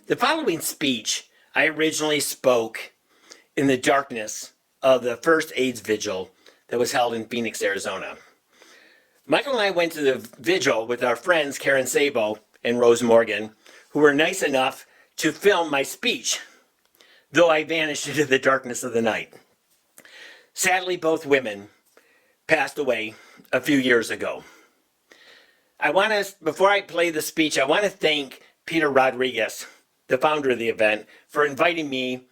The following speech I originally spoke in the darkness of the first AIDS vigil that was held in Phoenix, Arizona. Michael and I went to the vigil with our friends Karen Sabo and Rose Morgan, who were nice enough to film my speech, though I vanished into the darkness of the night. Sadly, both women passed away a few years ago. Before I play the speech, I want to thank Peter Rodriguez, the founder of the event, for inviting me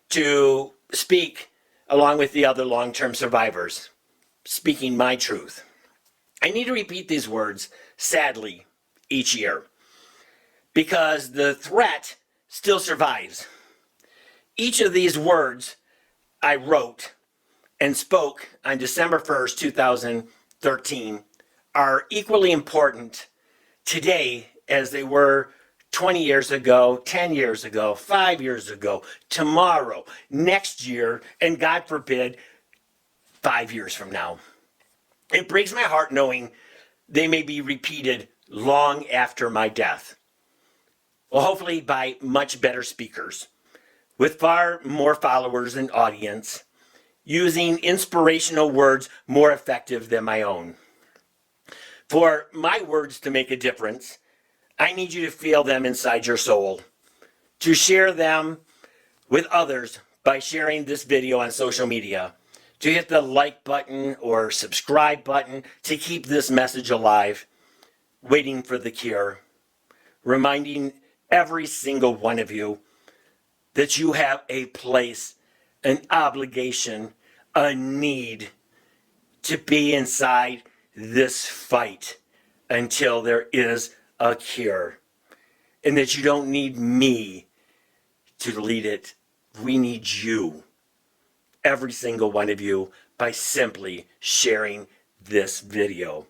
to speak along with the other long-term survivors, speaking my truth. I need to repeat these words, sadly, each year, because the threat still survives. Each of these words I wrote and spoke on December 1st, 2013, are equally important today as they were 20 years ago, 10 years ago, 5 years ago, tomorrow, next year, and God forbid, 5 years from now. It breaks my heart knowing they may be repeated long after my death. Well, hopefully by much better speakers, with far more followers and audience, using inspirational words more effective than my own. For my words to make a difference, I need you to feel them inside your soul, to share them with others by sharing this video on social media, to hit the like button or subscribe button to keep this message alive, waiting for the cure, reminding every single one of you that you have a place, an obligation, a need to be inside this fight until there is a cure, and that you don't need me to lead it. We need you, every single one of you, by simply sharing this video.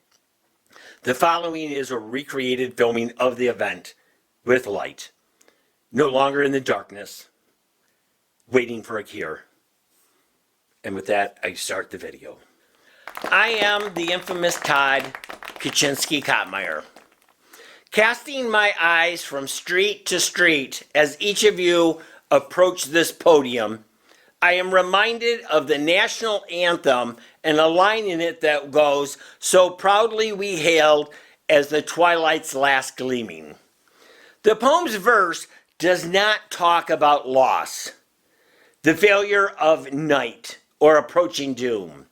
The following is a recreated filming of the event with light, no longer in the darkness, waiting for a cure. And with that, I start the video. I am the infamous Todd Kaczynski-Kottmeyer. Casting my eyes from street to street as each of you approach this podium, I am reminded of the national anthem and a line in it that goes, "So proudly we hailed as the twilight's last gleaming." The poem's verse does not talk about loss, the failure of night, or approaching doom.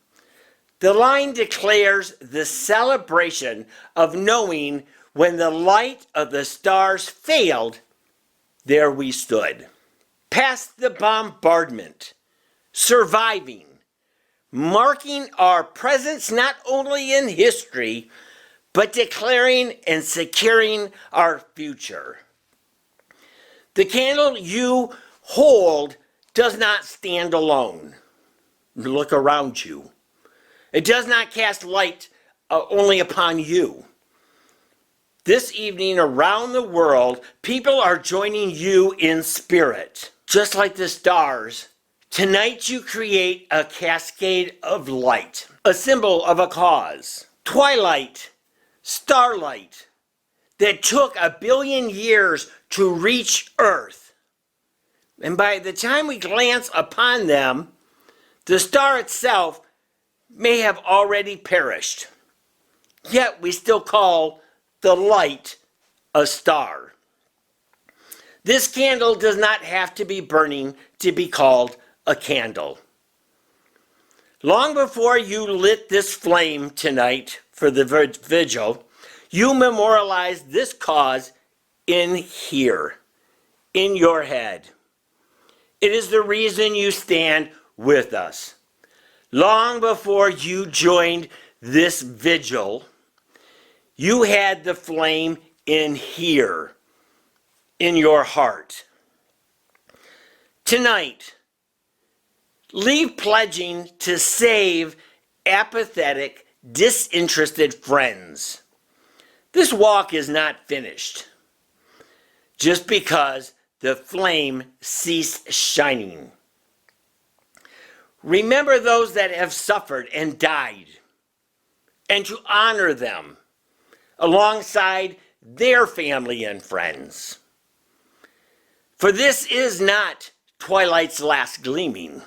The line declares the celebration of knowing when the light of the stars failed, there we stood. Past the bombardment, surviving, marking our presence not only in history, but declaring and securing our future. The candle you hold does not stand alone. Look around you. It does not cast light only upon you. This evening around the world, people are joining you in spirit. Just like the stars, tonight you create a cascade of light, a symbol of a cause. Twilight, starlight, that took 1 billion years to reach Earth. And by the time we glance upon them, the star itself may have already perished. Yet we still call the light a star. This candle does not have to be burning to be called a candle. Long before you lit this flame tonight for the vigil, you memorialized this cause in here, in your head. It is the reason you stand with us. Long before you joined this vigil, you had the flame in here, in your heart. Tonight, leave pledging to save apathetic, disinterested friends. This walk is not finished just because the flame ceased shining. Remember those that have suffered and died, and to honor them alongside their family and friends. For this is not twilight's last gleaming.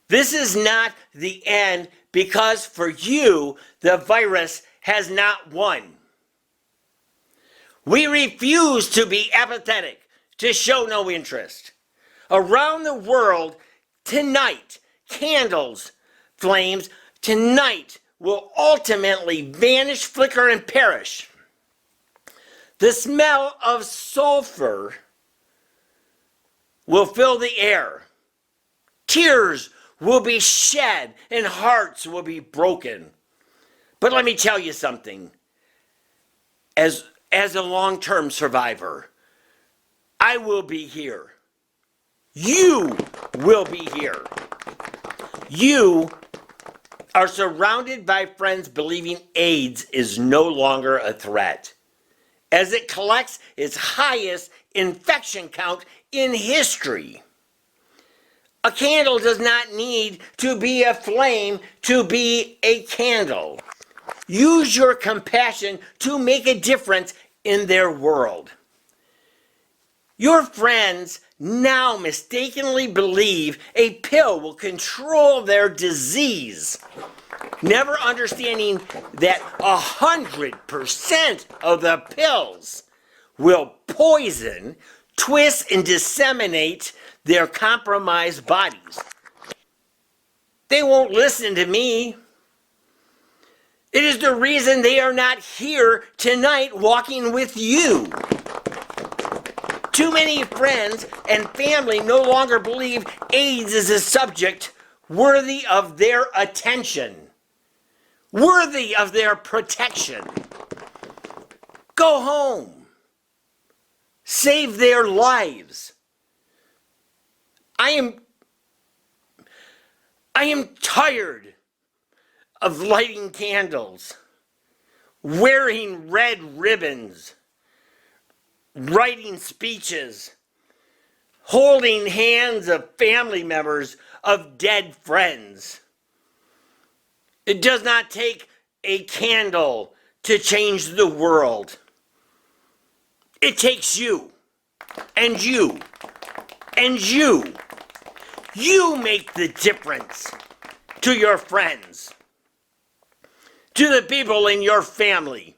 This is not the end, because for you, the virus has not won. We refuse to be apathetic, to show no interest. Around the world, tonight, candles, flames, tonight will ultimately vanish, flicker, and perish. The smell of sulfur will fill the air. Tears will be shed and hearts will be broken. But let me tell you something. As a long-term survivor, I will be here. You will be here. You are surrounded by friends believing AIDS is no longer a threat, as it collects its highest infection count in history. A candle does not need to be a flame to be a candle. Use your compassion to make a difference in their world. Your friends now mistakenly believe a pill will control their disease, never understanding that 100% of the pills will poison, twist, and disseminate their compromised bodies. They won't listen to me. It is the reason they are not here tonight walking with you. Too many friends and family no longer believe AIDS is a subject worthy of their attention, worthy of their protection. Go home. Save their lives. I am tired of lighting candles, wearing red ribbons, writing speeches, holding hands of family members of dead friends. It does not take a candle to change the world. It takes you, and you, and you. You make the difference to your friends, to the people in your family.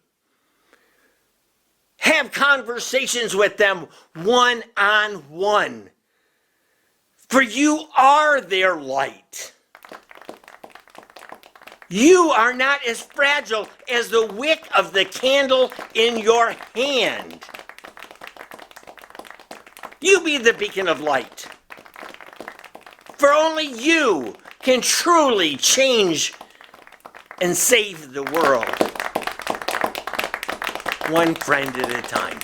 Have conversations with them one-on-one. For you are their light. You are not as fragile as the wick of the candle in your hand. You be the beacon of light. For only you can truly change and save the world, one friend at a time.